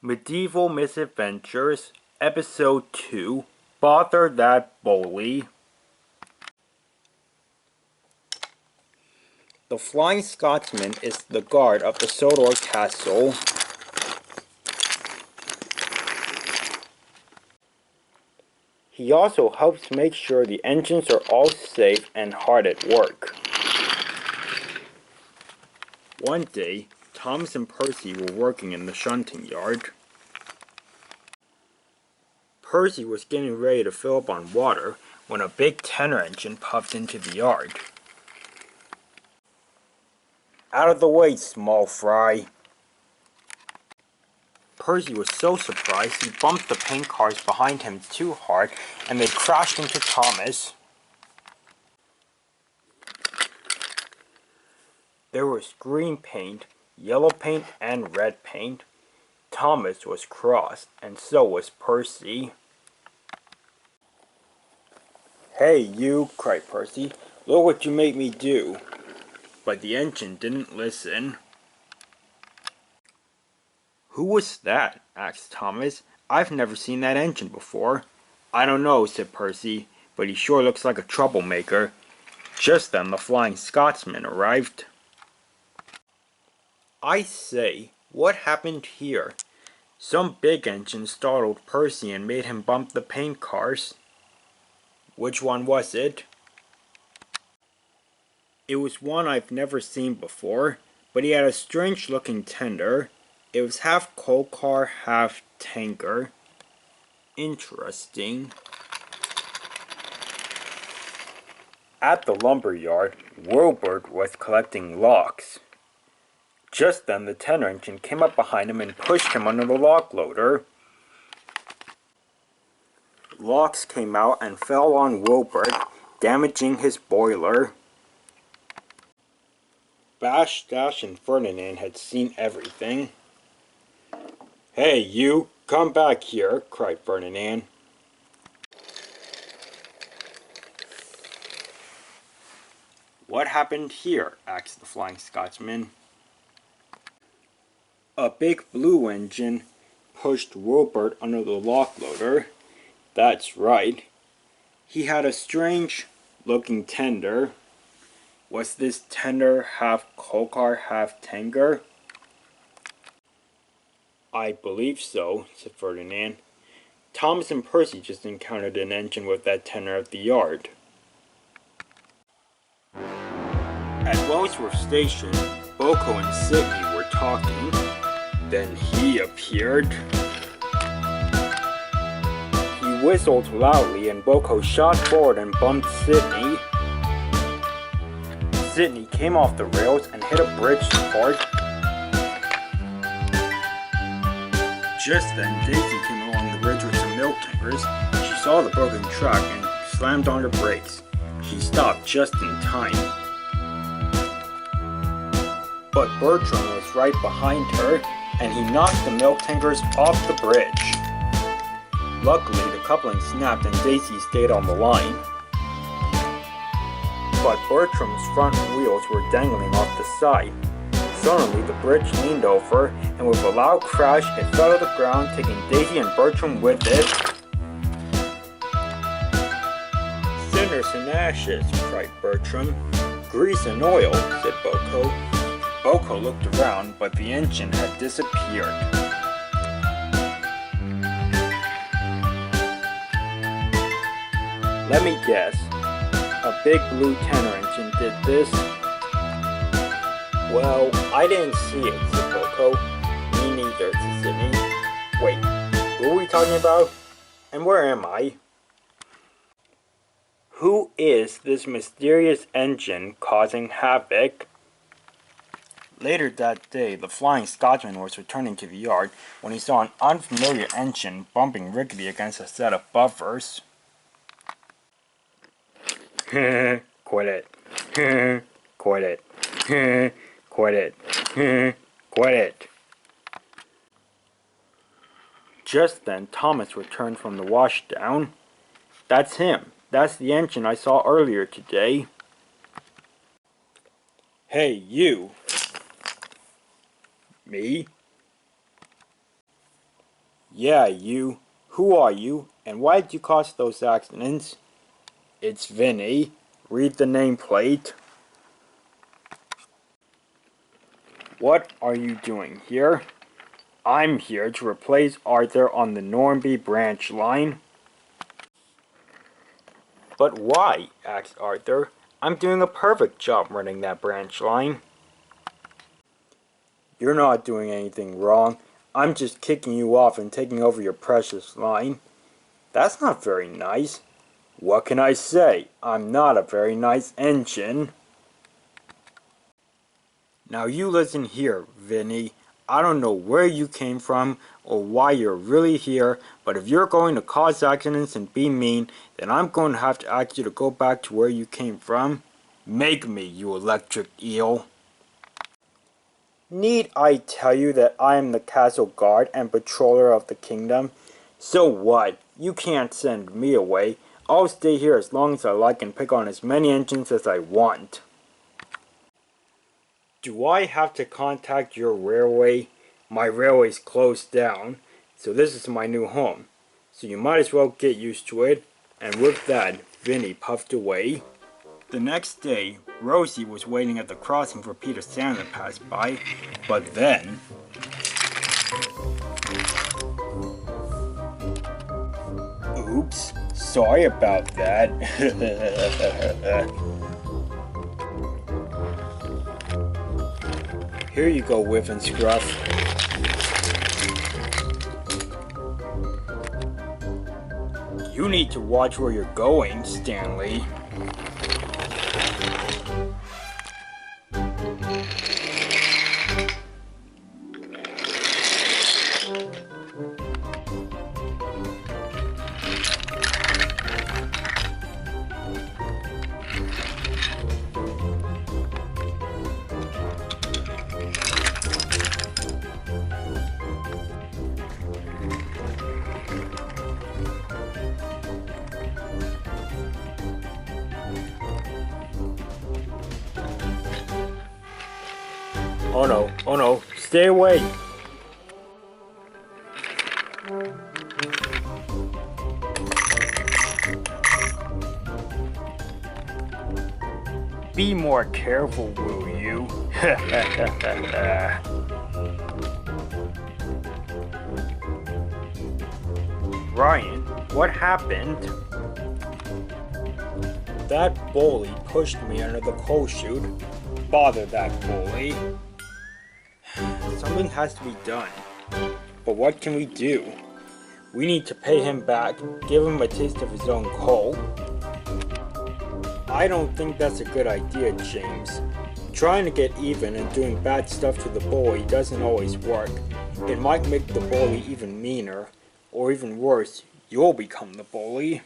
Medieval Misadventures, Episode 2, Bother That Bully. The Flying Scotsman is the guard of the Sodor Castle. He also helps make sure the engines are all safe and hard at work. One day, Thomas and Percy were working in the shunting yard. Percy was getting ready to fill up on water when a big tenor engine puffed into the yard. "Out of the way, small fry!" Percy was so surprised he bumped the paint cars behind him too hard and they crashed into Thomas. There was green paint, yellow paint, and red paint. Thomas was crossed, and so was Percy. "Hey, you!" cried Percy. "Look what you made me do!" But the engine didn't listen. "Who was that?" asked Thomas. "I've never seen that engine before." "I don't know," said Percy, "but he sure looks like a troublemaker." Just then the Flying Scotsman arrived. "I say, what happened here?" "Some big engine startled Percy and made him bump the paint cars." "Which one was it?" "It was one I've never seen before, but he had a strange looking tender. It was half coal car, half tanker." "Interesting." At the lumber yard, Wilbur was collecting logs. Just then the tenor engine came up behind him and pushed him under the log loader. Logs came out and fell on Wilbur, damaging his boiler. Bash, Dash, and Ferdinand had seen everything. "Hey, you! Come back here!" cried Ferdinand. "What happened here?" asked the Flying Scotsman. "A big blue engine pushed Wilbur under the log loader." "That's right. He had a strange looking tender." "Was this tender half coal car, half tanker?" "I believe so," said Ferdinand. "Thomas and Percy just encountered an engine with that tender at the yard." At Wellsworth Station, Boko and Sidney were talking. Then he appeared. He whistled loudly and Boko shot forward and bumped Sidney. Sidney came off the rails and hit a bridge support. Just then, Daisy came along the bridge with some milk timbers. She saw the broken truck and slammed on her brakes. She stopped just in time. But Bertram was right behind her, and he knocked the milk tankers off the bridge. Luckily, the coupling snapped and Daisy stayed on the line. But Bertram's front wheels were dangling off the side. Suddenly, the bridge leaned over, and with a loud crash, it fell to the ground, taking Daisy and Bertram with it. "Cinders and ashes!" cried Bertram. "Grease and oil!" said Boko. Boko looked around, but the engine had disappeared. "Let me guess. A big blue tenor engine did this?" "Well, I didn't see it," said Boko. "Me neither," said Sidney. "Wait, who are we talking about? And where am I? Who is this mysterious engine causing havoc?" Later that day, the Flying Scotsman was returning to the yard when he saw an unfamiliar engine bumping rickety against a set of buffers. "Quit it. Quit it. Quit it. Quit it." Just then, Thomas returned from the washdown. "That's him. That's the engine I saw earlier today." "Hey, you!" "Me?" Yeah, you. Who are you, and why did you cause those accidents? It's Vinnie. Read the nameplate. What are you doing here? I'm here to replace Arthur on the Normanby branch line. But why? Asked Arthur. I'm doing a perfect job running that branch line. You're not doing anything wrong. I'm just kicking you off and taking over your precious line. That's not very nice. What can I say? I'm not a very nice engine. Now you listen here, Vinnie. I don't know where you came from or why you're really here, but if you're going to cause accidents and be mean, then I'm going to have to ask you to go back to where you came from. Make me, you electric eel. Need I tell you that I am the castle guard and patroller of the kingdom? So what? You can't send me away. I'll stay here as long as I like and pick on as many engines as I want. Do I have to contact your railway? My railway's closed down, so this is my new home. So you might as well get used to it. And with that, Vinnie puffed away. The next day, Rosie was waiting at the crossing for Peter Sam to pass by, but then... Oops, sorry about that. Here you go, Whiff and Scruff. You need to watch where you're going, Stanley. Oh no, stay away! Be more careful, will you? Ryan, what happened? That bully pushed me under the coal chute. Bother that bully. Something has to be done. But what can we do? We need to pay him back, give him a taste of his own coal. I don't think that's a good idea, James. Trying to get even and doing bad stuff to the bully doesn't always work. It might make the bully even meaner, or even worse, you'll become the bully.